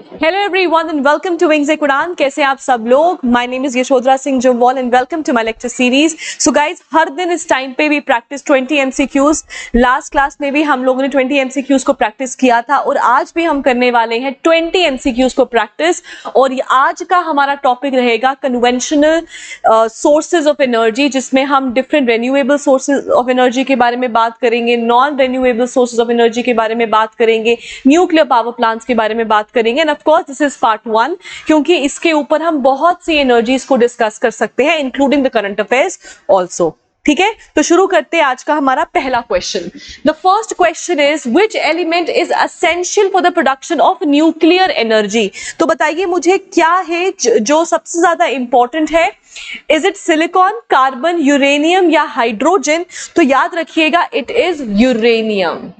Hello everyone and welcome to Wings Udan. कैसे आप सब लोग? My name is Yashodhara Singh Jamwal and welcome to my lecture series. So guys, हर दिन इस टाइम पे भी प्रैक्टिस 20 MCQs. लास्ट क्लास में भी हम लोगों ने 20 MCQs को प्रैक्टिस किया था और आज भी हम करने वाले हैं 20 MCQs को प्रैक्टिस. और आज का हमारा टॉपिक रहेगा कन्वेंशनल सोर्सेज ऑफ एनर्जी, जिसमें हम different renewable sources of energy के बारे में बात करेंगे, non renewable sources of energy के बारे में बात करेंगे, न्यूक्लियर पावर प्लांट्स के बारे में बात करेंगे. End of course this is part 1, क्योंकि इसके ऊपर हम बहुत सी एनर्जीज को डिस्कस कर सकते हैं, including the current affairs also. ठीक है, तो शुरू करते हैं आज का हमारा पहला question. The first question is which element is essential for the production of nuclear energy. तो बताइए मुझे क्या है जो सबसे ज्यादा इंपॉर्टेंट है. Is it silicon, carbon, uranium या हाइड्रोजन? तो याद रखिएगा it is uranium.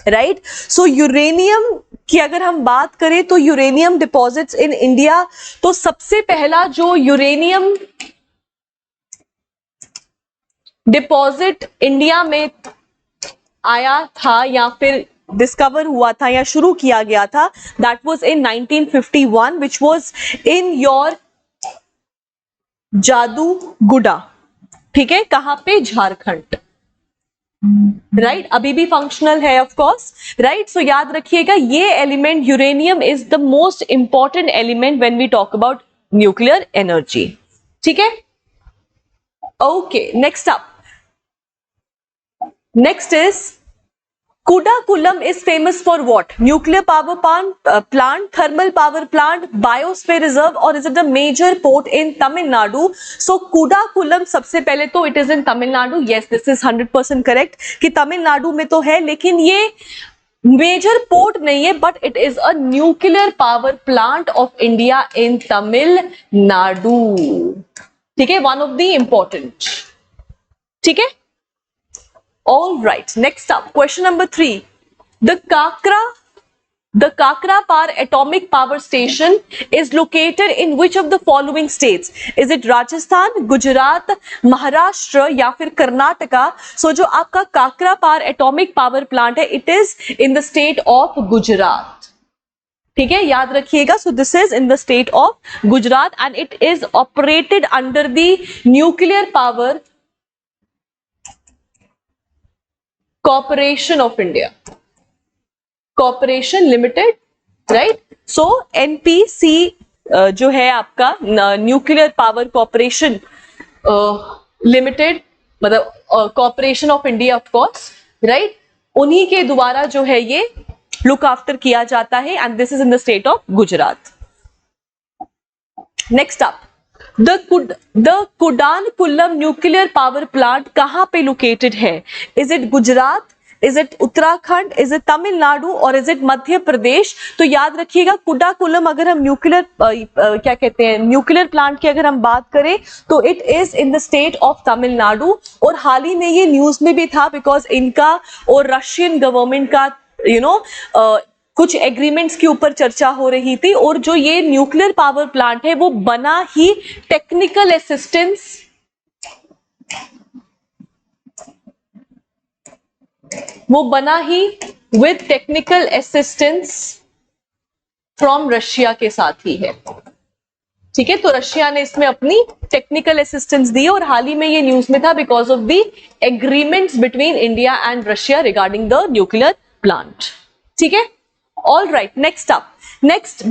Right, so uranium की अगर हम बात करें तो यूरेनियम डिपॉजिट्स इन इंडिया, तो सबसे पहला जो यूरेनियम डिपॉजिट इंडिया में आया था या फिर डिस्कवर हुआ था या शुरू किया गया था, that was in 1951, which was in your Jaduguda. ठीक है, कहां पे? झारखंड. राइट, अभी भी फंक्शनल है ऑफ कोर्स. राइट, सो याद रखिएगा ये element uranium is the most important element when we talk about nuclear energy. ठीक है, okay. Next up, next is Kudakulam is famous for what? Nuclear power plant, thermal power plant, biosphere reserve, or is it a major port in Tamil Nadu? So Kudakulam सबसे पहले तो it is in Tamil Nadu. Yes, this is 100% correct कि तमिलनाडु में तो है, लेकिन ये major port नहीं है, but it is a nuclear power plant of India in Tamil Nadu. ठीक है, वन ऑफ द इंपॉर्टेंट. ठीक है, all right. Next up, question number 3. The Kakrapar atomic power station is located in which of the following states? Is it Rajasthan, Gujarat, Maharashtra या फिर Karnataka? So जो आपका Kakrapar atomic power plant है, it is in the state of Gujarat. ठीक है, याद रखिएगा. So this is in the state of Gujarat and it is operated under the Nuclear Power Corporation of India, Corporation Limited. Right, so NPC जो है आपका nuclear power corporation limited, मतलब corporation of India of course. Right, उन्हीं के द्वारा जो है ये लुक आफ्टर किया जाता है and this is in the state of Gujarat. Next up, the Kudankulam nuclear power plant कहां पे लोकेटेड है? Is it Gujarat, is it Uttarakhand, is it Tamil Nadu और इज इट मध्य प्रदेश? तो याद रखिएगा कुडाकुलम अगर हम न्यूक्लियर क्या कहते हैं न्यूक्लियर प्लांट की अगर हम बात करें तो it is in the state of Tamil Nadu. और हाल ही में ये न्यूज में भी था बिकॉज इनका और रशियन गवर्नमेंट का कुछ एग्रीमेंट्स के ऊपर चर्चा हो रही थी. और जो ये न्यूक्लियर पावर प्लांट है वो बना ही technical assistance with technical assistance from Russia के साथ ही है. ठीक है, तो रशिया ने इसमें अपनी टेक्निकल असिस्टेंस दी और हाल ही में ये न्यूज में था because of the agreements between India and Russia regarding the nuclear plant. ठीक है, all right. Next up,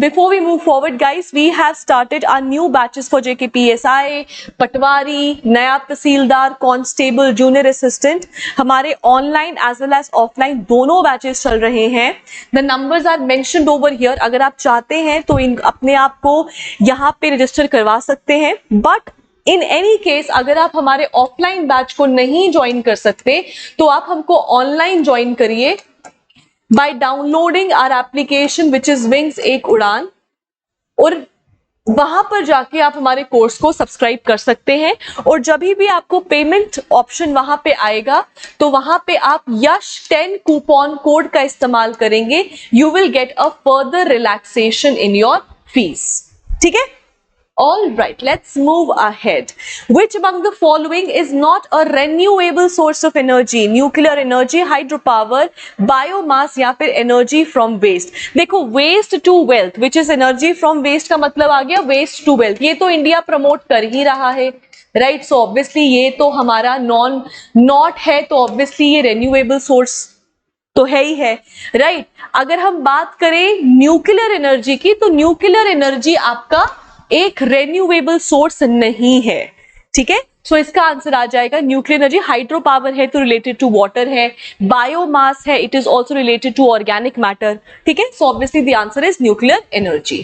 before we move forward guys, we have started our new batches for JKPSI, patwari, नया tehsildar, constable, junior assistant. हमारे online as well as offline दोनों batches चल रहे हैं. The numbers are mentioned over here. अगर आप चाहते हैं तो अपने आप को यहाँ पे रजिस्टर करवा सकते हैं. बट इन एनी केस अगर आप हमारे ऑफलाइन बैच को नहीं ज्वाइन कर सकते तो आप हमको ऑनलाइन ज्वाइन करिए by downloading our application which is Wings Udan, और वहां पर जाके आप हमारे कोर्स को सब्सक्राइब कर सकते हैं. और जब भी आपको पेमेंट ऑप्शन वहां पे आएगा तो वहां पे आप यश 10 कूपन कोड का इस्तेमाल करेंगे. You will get a further relaxation in your fees. ठीक है, All right, let's move ahead. Which among the following is not a renewable source of energy? Nuclear energy, hydropower, biomass या फिर energy from waste. देखो waste to wealth, which is energy from waste का मतलब आ गया waste to wealth. ये तो India promote कर ही रहा है, राइट? सो ऑब्वियसली ये तो हमारा नॉट है, तो ऑब्वियसली ये renewable source तो है ही है, राइट? अगर हम बात करें न्यूक्लियर एनर्जी की, तो न्यूक्लियर एनर्जी आपका एक रेन्यूएबल सोर्स नहीं है, ठीक है? सो इसका आंसर आ जाएगा न्यूक्लियर एनर्जी। हाइड्रो पावर है तो रिलेटेड टू वाटर है, बायोमास है, it is also related to organic matter, ठीक है? So obviously the answer is nuclear energy.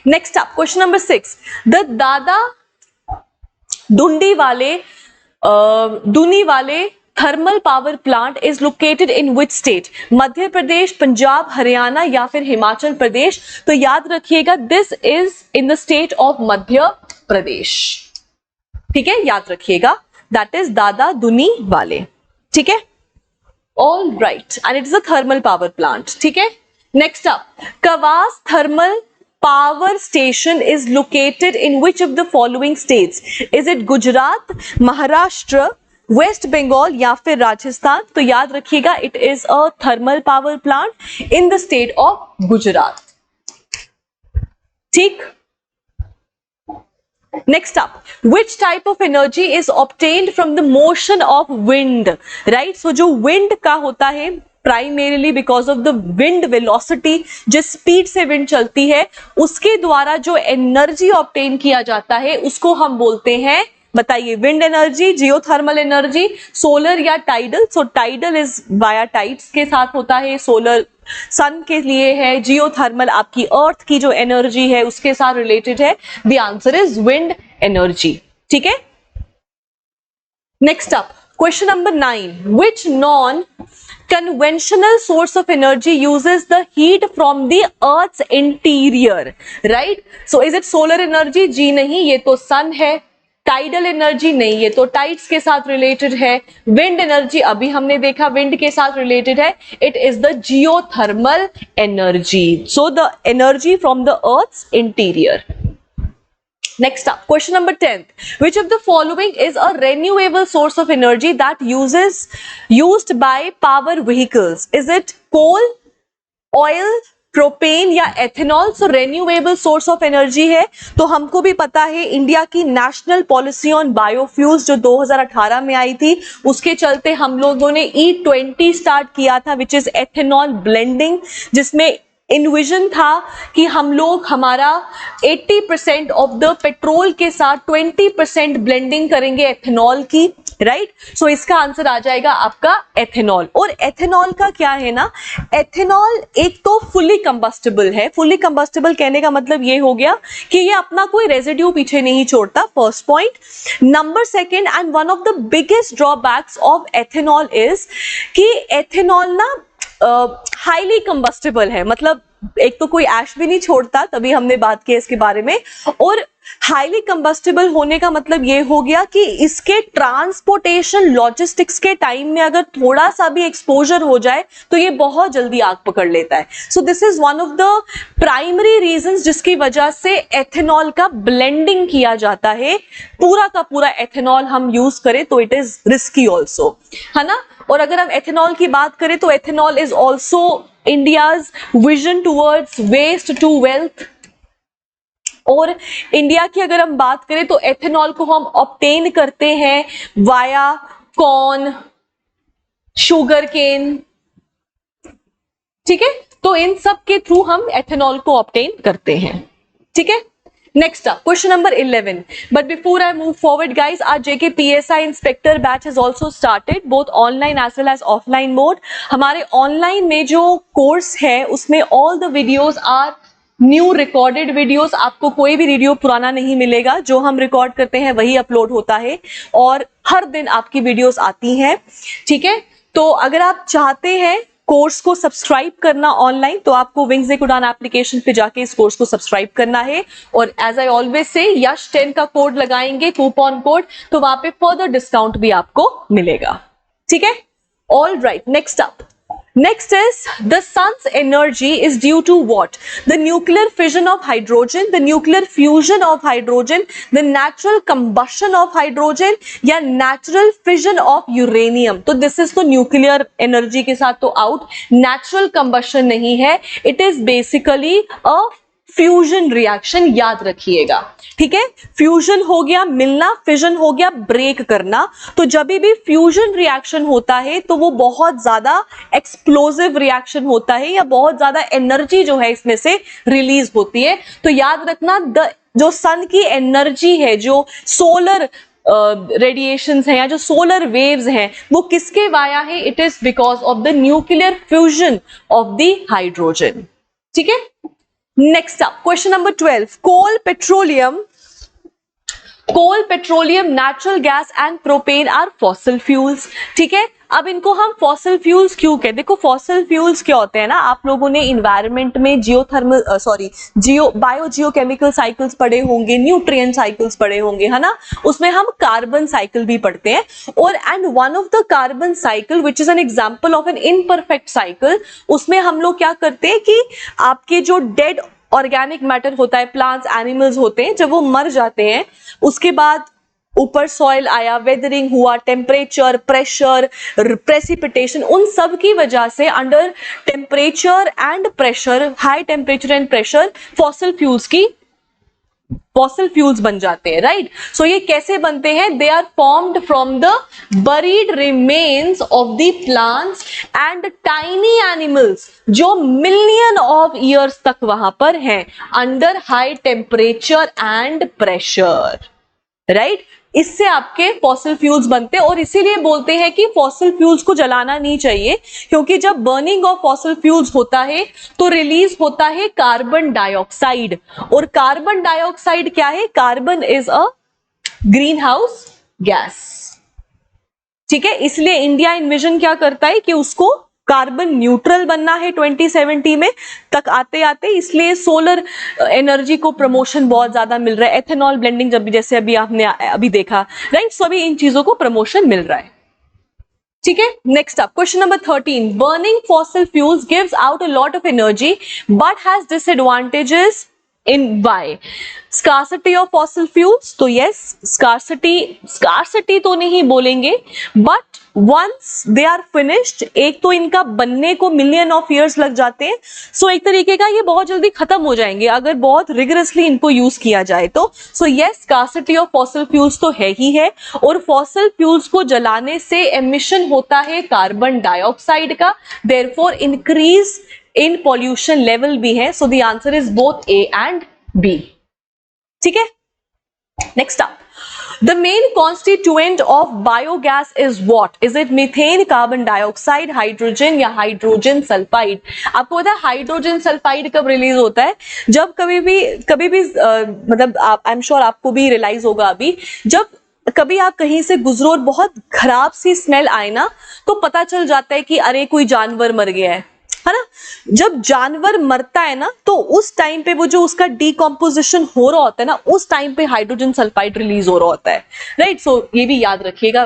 Next up, question number 6, the Dada Dundi वाले thermal power plant is located in which state? Madhya Pradesh, Punjab, Haryana या फिर हिमाचल प्रदेश? तो याद रखिएगा this is in the state of Madhya Pradesh, ठीक है? याद रखिएगा दैट इज दादा दुनी वाले, ठीक है? All right, and it is a thermal power plant, ठीक है? Next up, Kawas thermal power station is located in which of the following states? Is it Gujarat, Maharashtra, West Bengal या फिर राजस्थान? तो याद रखिएगा it is a thermal power plant in the state of Gujarat, ठीक? Next up, which type of energy is obtained from the motion of wind? Right, so जो wind का होता है primarily because of the wind velocity, जिस speed से wind चलती है उसके द्वारा जो एनर्जी ऑब्टेन किया जाता है उसको हम बोलते हैं, बताइए, wind energy, geothermal energy, solar या tidal? So tidal is via tides के साथ होता है, सोलर सन के लिए है, जियोथर्मल आपकी अर्थ की जो एनर्जी है उसके साथ रिलेटेड है। The answer is wind energy, ठीक है? Next up, question number 9, which non conventional source of energy uses the heat from the earth's interior? right, so is it solar energy? जी नहीं, ये तो सन है। टाइडल एनर्जी नहीं, ये तो टाइड्स के साथ रिलेटेड है। विंड एनर्जी अभी हमने देखा विंड के साथ रिलेटेड है, it is the geothermal energy, so the energy from the earth's interior. Next up, question number 10. Which of the following is a renewable source of energy that used by power vehicles? Is it coal, oil, propane या ethanol? So renewable source of energy है, तो हमको भी पता है India की national policy on biofuels जो 2018 में आई थी, उसके चलते हम लोगों ने E20 स्टार्ट किया था, विच इज एथेनॉल ब्लेंडिंग, जिसमें इनविजन था कि हम लोग हमारा 80% ऑफ द पेट्रोल के साथ 20% ब्लेंडिंग करेंगे एथेनॉल की, राइट? सो इसका आंसर आ जाएगा आपका एथेनॉल। और एथेनॉल का क्या है ना, एथेनॉल एक तो फुली कंबस्टेबल है। फुली कंबस्टेबल कहने का मतलब ये हो गया कि ये अपना कोई रेजिड्यू पीछे नहीं छोड़ता, first point. Number second, and one of the biggest drawbacks of ethanol is कि एथेनॉल ना हाईली कंबस्टेबल है, मतलब एक तो कोई ऐश भी नहीं छोड़ता, तभी हमने बात की इसके बारे में। और हाईली कंबस्टेबल होने का मतलब ये हो गया कि इसके ट्रांसपोर्टेशन लॉजिस्टिक्स के टाइम में अगर थोड़ा सा भी एक्सपोजर हो जाए तो ये बहुत जल्दी आग पकड़ लेता है। सो this is one of the primary reasons जिसकी वजह से एथेनॉल का ब्लेंडिंग किया जाता है। पूरा का पूरा एथेनॉल हम यूज करें तो इट इज रिस्की ऑल्सो, है ना? और अगर हम एथेनॉल की बात करें तो ethanol is also India's vision towards waste to wealth. और इंडिया की अगर हम बात करें तो एथेनॉल को हम ऑब्टेन करते हैं वाया कॉर्न, शुगर केन, ठीक है? तो इन सब के थ्रू हम एथेनॉल को ऑब्टेन करते हैं, ठीक है? Next up, question number 11. But before I move forward, guys, our JK PSI Inspector batch has also started, both online as well as offline mode. हमारे online में जो course है उसमें all the videos are new recorded videos. आपको कोई भी video पुराना नहीं मिलेगा, जो हम रिकॉर्ड करते हैं वही अपलोड होता है और हर दिन आपकी वीडियोस आती हैं, ठीक है? तो अगर आप चाहते हैं कोर्स को सब्सक्राइब करना ऑनलाइन तो आपको विंग्स एक उड़ान एप्लीकेशन पे जाके इस कोर्स को सब्सक्राइब करना है। और एज आई ऑलवेज से यश 10 का कोड लगाएंगे, कूपन कोड, तो वहां पे फर्दर डिस्काउंट भी आपको मिलेगा, ठीक है? All right, next up, Next is the sun's energy is due to what? The nuclear fission of hydrogen, the nuclear fusion of hydrogen, the natural combustion of hydrogen या natural fission of uranium. तो this is तो nuclear energy के साथ तो out, natural combustion नहीं है, it is basically a fusion reaction, याद रखिएगा, ठीक है। फ्यूजन हो गया मिलना, फिजन हो गया ब्रेक करना। तो जब भी फ्यूजन रिएक्शन होता है तो वो बहुत ज्यादा एक्सप्लोसिव रिएक्शन होता है या बहुत ज्यादा एनर्जी जो है इसमें से रिलीज होती है। तो याद रखना जो सन की एनर्जी है, जो सोलर रेडिएशंस हैं या जो सोलर वेव्स हैं, वो किसके वाया है? It is because of the nuclear fusion of the hydrogen, ठीक है। Next up, question number 12. Coal, petroleum, natural gas and propane are fossil fuels. ठीक है, अब इनको हम फॉसिल फ्यूल्स क्यों कहते? देखो फॉसिल फ्यूल्स क्या होते हैं ना, आप लोगों ने इन्वायरमेंट में बायो जियोकेमिकल साइकिल्स पढ़े होंगे, न्यूट्रिएंट साइकिल्स पढ़े होंगे, है ना। उसमें हम कार्बन साइकिल भी पढ़ते हैं, और and one of the carbon cycle which is an example of an imperfect cycle, उसमें हम लोग क्या करते हैं कि आपके जो डेड ऑर्गेनिक मैटर होता है, प्लांट्स एनिमल्स होते हैं, जब वो मर जाते हैं उसके बाद ऊपर सॉइल आया, वेदरिंग हुआ, टेम्परेचर, प्रेशर, प्रेसिपिटेशन, उन सब की वजह से under temperature and pressure, high temperature and pressure, fossil fuels बन जाते हैं, राइट। सो ये कैसे बनते हैं? They are formed from the buried remains of the plants and tiny animals जो मिलियन ऑफ ईयर्स तक वहां पर हैं under high temperature and pressure, right. इससे आपके फॉसिल फ्यूल्स बनते हैं, और इसीलिए बोलते हैं कि फॉसिल फ्यूल्स को जलाना नहीं चाहिए, क्योंकि जब बर्निंग ऑफ फॉसिल फ्यूल्स होता है तो रिलीज होता है कार्बन डाइऑक्साइड, और कार्बन डाइऑक्साइड क्या है? Carbon is a green house gas, ठीक है। इसलिए इंडिया इन्विजन क्या करता है कि उसको कार्बन न्यूट्रल बनना है 2070 में तक आते आते, इसलिए सोलर एनर्जी को प्रमोशन बहुत ज्यादा मिल रहा है, एथेनॉल ब्लेंडिंग जब भी, जैसे अभी आपने अभी देखा, राइट। सो अभी इन चीजों को प्रमोशन मिल रहा है, ठीक है। Next up, question number 13. Burning fossil fuels gives out a lot of energy but has disadvantages in why? Scarcity of fossil fuels, तो yes, scarcity तो नहीं बोलेंगे, but once they are finished, एक तो इनका बनने को million of years लग जाते हैं, so एक तरीके का ये बहुत जल्दी खत्म हो जाएंगे अगर बहुत rigorously इनको यूज किया जाए तो। so yes, scarcity of fossil fuels तो है ही है, और fossil fuels को जलाने से emission होता है कार्बन डाइऑक्साइड का, therefore increase in pollution level भी है। So the answer is both A and B, ठीक है। Next up, the main constituent of biogas is what? Is it methane, carbon dioxide, hydrogen या hydrogen sulphide? आपको पता है hydrogen sulphide कब release होता है? जब कभी भी मतलब आई एम श्योर आपको भी रियलाइज होगा, अभी जब कभी आप कहीं से गुजरो और बहुत खराब सी स्मेल आए ना, तो पता चल जाता है कि अरे कोई जानवर मर गया है ना। जब जानवर मरता है ना, तो उस टाइम पे वो जो उसका डीकम्पोजिशन हो रहा होता है ना, उस टाइम पे हाइड्रोजन सल्फाइड रिलीज हो रहा होता है, राइट। सो ये भी याद रखिएगा,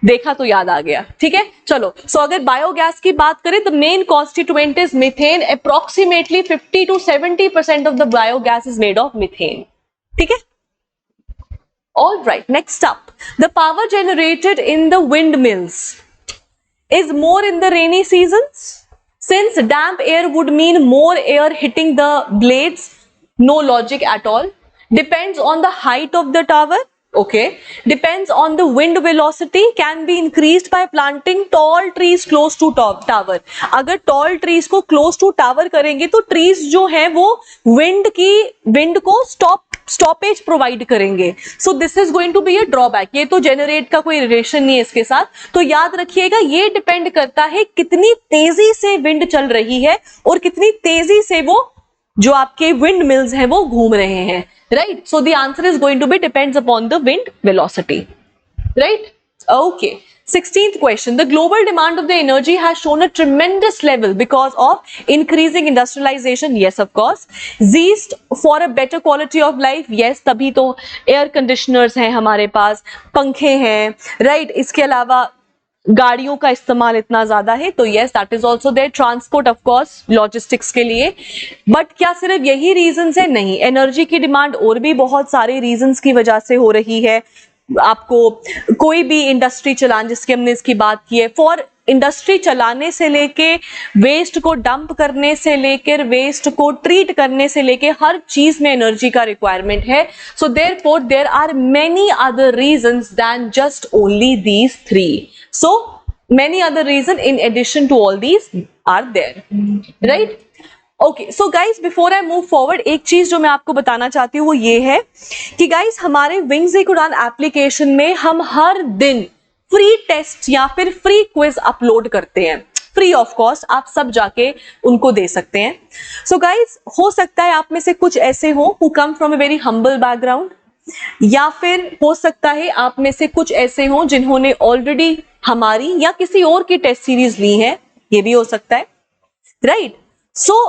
देखा तो याद आ गया, ठीक है। चलो, सो अगर बायोगैस की बात करें, the main constituent is methane, approximately 50 to 70% of the biogas is made of methane, ठीक है। All right, next up, the power generated in the windmills is more in the rainy seasons. Since damp air would mean more air hitting the blades, no logic at all. Depends on the height of the tower. Okay. Depends on the wind velocity. Can be increased by planting tall trees close to tower. अगर tall trees को close to tower करेंगे तो trees जो है वो wind को stoppage provide करेंगे। So this is going to be a drawback. ये तो जेनरेट का कोई रिलेशन नहीं है इसके साथ, तो याद रखिएगा ये डिपेंड करता है कितनी तेजी से विंड चल रही है और कितनी तेजी से वो जो आपके विंड मिल्स हैं वो घूम रहे हैं, right. So the answer is going to be depends upon the wind velocity, right. Okay, 16th question. The global demand of the energy has shown a tremendous level because of increasing industrialization. Yes, of course. Zest for a better quality of life. Yes, तभी तो air conditioners हैं हमारे पास, पंखे हैं, right? इसके अलावा गाड़ियों का इस्तेमाल इतना ज्यादा है, तो yes that is also there. Transport of course logistics के लिए। बट क्या सिर्फ यही रीजंस है? नहीं, एनर्जी की डिमांड और भी बहुत सारे रीजंस की वजह से हो रही है। आपको कोई भी इंडस्ट्री चलाने, जिसकी हमने इसकी बात की है, फॉर इंडस्ट्री चलाने से लेके वेस्ट को डंप करने से लेकर वेस्ट को ट्रीट करने से लेके हर चीज में एनर्जी का रिक्वायरमेंट है। So therefore there are many other reasons than just only these three. So many other reason in addition to all these are there, right? Okay, so guys before I move forward, एक चीज जो मैं आपको बताना चाहती हूँ वो ये है कि गाइज हमारे विंग्स एक उड़ान एप्लीकेशन में हम हर दिन फ्री टेस्ट या फिर फ्री क्विज अपलोड करते हैं, फ्री ऑफ कॉस्ट। आप सब जाके उनको दे सकते हैं। सो गाइज हो सकता है आप में से कुछ ऐसे हो who come from a very humble background, या फिर हो सकता है आप में से कुछ ऐसे हो जिन्होंने ऑलरेडी हमारी या किसी और की टेस्ट सीरीज ली है, ये भी हो सकता है, राइट? सो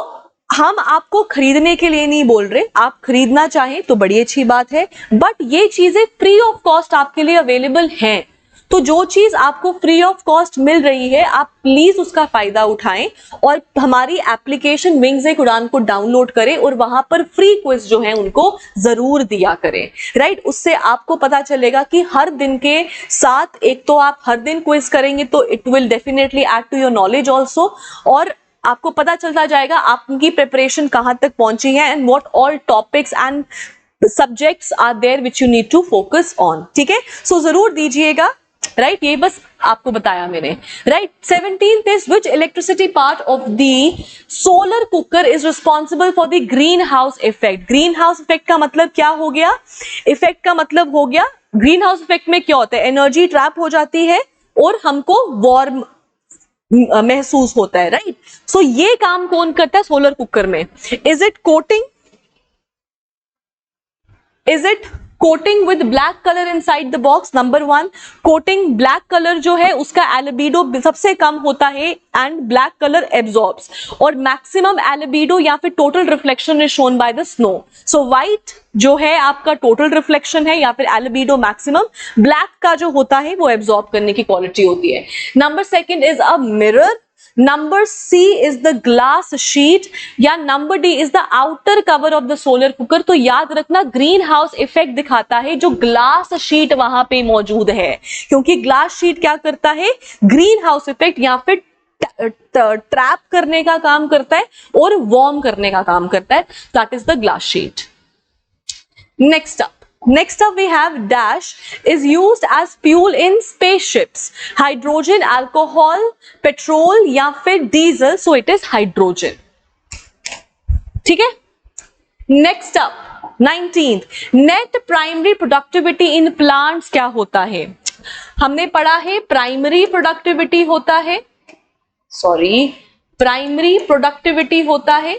हम आपको खरीदने के लिए नहीं बोल रहे, आप खरीदना चाहें तो बड़ी अच्छी बात है, बट ये चीजें फ्री ऑफ कॉस्ट आपके लिए अवेलेबल हैं। तो जो चीज आपको फ्री ऑफ कॉस्ट मिल रही है, आप प्लीज उसका फायदा उठाएं और हमारी एप्लीकेशन विंग्स एक उड़ान को डाउनलोड करें और वहां पर फ्री क्विज जो है उनको जरूर दिया करें, राइट? उससे आपको पता चलेगा कि हर दिन के साथ एक तो आप हर दिन क्विज करेंगे तो it will definitely add to your knowledge also, और आपको पता चलता जाएगा आपकी प्रिपरेशन कहां तक पहुंची है and what all topics and subjects are there which you need to focus on. ठीक है, सो जरूर दीजिएगा, राइट? ये बस आपको बताया मैंने, right? 17th is which electricity part of the solar cooker is responsible for the greenhouse effect? greenhouse effect का मतलब क्या हो गया? इफेक्ट का मतलब हो गया, ग्रीन हाउस इफेक्ट में क्या होता है? एनर्जी ट्रैप हो जाती है और हमको वार्म महसूस होता है, राइट? सो ये काम कौन करता है सोलर कुकर में? Is it coating? Is it coating with black colour inside the box? Number one, coating black colour जो है उसका एल्बिडो सबसे कम होता है एंड ब्लैक कलर एब्जॉर्ब्स, और मैक्सिमम एल्बिडो या फिर total reflection is shown by the snow. So white जो है आपका टोटल रिफ्लेक्शन है या फिर एल्बिडो मैक्सिमम, ब्लैक का जो होता है वो एब्जॉर्ब करने की क्वालिटी होती है। Number second is a mirror, number C is the glass sheet, या number D is the outer cover of the solar cooker. तो याद रखना ग्रीन हाउस इफेक्ट दिखाता है जो ग्लास शीट वहां पे मौजूद है, क्योंकि ग्लास शीट क्या करता है? ग्रीन हाउस इफेक्ट या फिर ट्रैप करने का काम करता है और वार्म करने का काम करता है, that is the glass sheet. Next up we have dash is used as fuel in spaceships. Hydrogen, alcohol, petrol या फिर diesel, so it is hydrogen. ठीक है? Next up 19th, net primary productivity in plants क्या होता है? हमने पढ़ा है प्राइमरी प्रोडक्टिविटी होता है, प्राइमरी प्रोडक्टिविटी होता है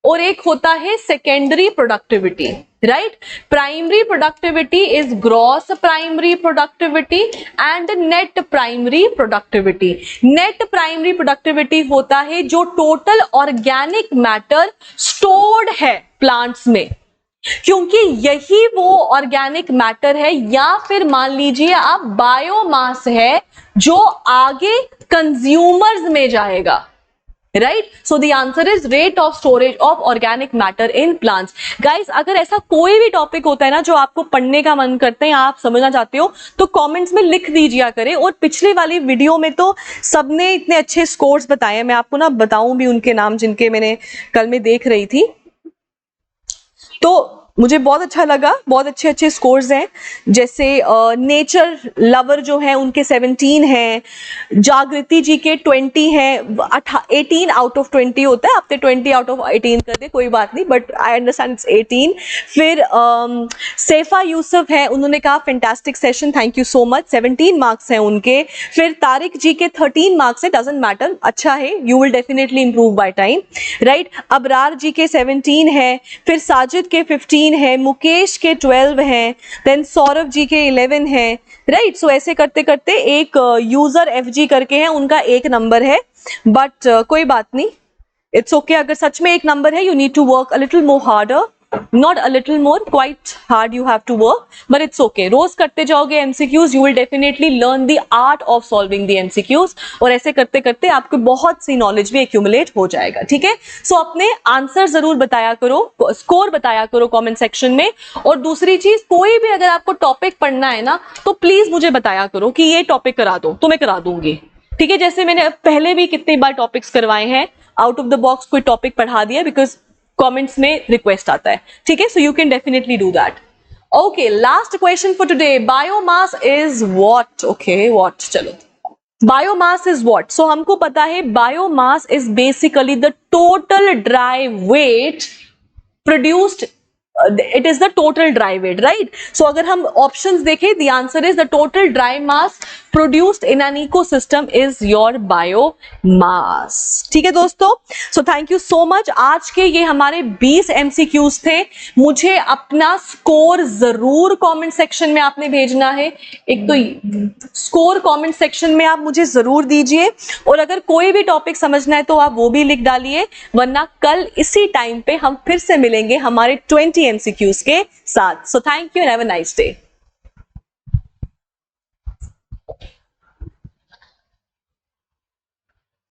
और एक होता है secondary productivity, right? Primary productivity is gross primary productivity and net primary productivity. Net primary productivity होता है जो टोटल ऑर्गेनिक मैटर स्टोर्ड है प्लांट्स में, क्योंकि यही वो ऑर्गेनिक मैटर है या फिर मान लीजिए आप बायोमास है जो आगे कंज्यूमर्स में जाएगा, right? So the answer is rate of storage of organic matter in plants. Guys अगर ऐसा कोई भी टॉपिक होता है ना जो आपको पढ़ने का मन करता है या आप समझना चाहते हो तो कमेंट्स में लिख दीजिए करें। और पिछले वाली वीडियो में तो सबने इतने अच्छे स्कोर्स बताए, मैं आपको ना बताऊं भी उनके नाम जिनके मैंने कल में देख रही थी, तो मुझे बहुत अच्छा लगा, बहुत अच्छे अच्छे स्कोर्स हैं। जैसे नेचर लवर जो है उनके 17 हैं, जागृति जी के 20 हैं, 18 आउट ऑफ 20 होता है, आप 20 आउट ऑफ 18 कर दे कोई बात नहीं, बट आई अंडरस्टैंड इट्स 18। फिर सैफा यूसुफ है, उन्होंने कहा fantastic session, thank you so much, 17 marks हैं उनके। फिर तारिक जी के 13 मार्क्स है, डजंट मैटर, अच्छा है, you will definitely improve by time, right? Abrar ji के 17 है, फिर साजिद के 15 है, मुकेश के 12 हैं, देन सौरभ जी के 11 हैं, राइट? सो ऐसे करते करते एक यूजर एफजी करके हैं, उनका एक नंबर है, बट कोई बात नहीं, इट्स ओके। अगर सच में एक नंबर है, you need to work a little more harder, not a little more, quite hard you have to work, but it's okay. रोज करते जाओगे MCQs, you will definitely learn the art of solving the MCQs, और ऐसे करते करते आपको बहुत सी knowledge भी accumulate हो जाएगा, ठीक है? सो अपने आंसर जरूर बताया करो, स्कोर बताया करो कमेंट सेक्शन में। और दूसरी चीज, कोई भी अगर आपको टॉपिक पढ़ना है ना, तो प्लीज मुझे बताया करो कि ये टॉपिक करा दो, तो मैं करा दूंगी, ठीक है? जैसे मैंने पहले भी कितनी बार टॉपिक्स करवाए हैं, आउट ऑफ द बॉक्स कोई टॉपिक पढ़ा दिया, बिकॉज कमेंट्स में रिक्वेस्ट आता है, ठीक है? So you can definitely do that. Okay, last question for today, biomass is what? Okay, what, चलो, बायोमास इज व्हाट? सो हमको पता है biomass is basically the total dry weight produced, it is the total dry weight, right? So अगर हम options देखें, the answer is the total dry mass produced in an ecosystem is your biomass, ठीक है दोस्तों? So thank you so much। आज के ये हमारे 20 MCQs थे। मुझे अपना स्कोर जरूर कमेंट सेक्शन में आपने भेजना है, एक तो स्कोर कमेंट सेक्शन में आप मुझे जरूर दीजिए, और अगर कोई भी टॉपिक समझना है तो आप वो भी लिख डालिए, वरना कल इसी टाइम पे हम फिर से मिलेंगे हमारे 20 MCQs के साथ। So thank you and have a nice day।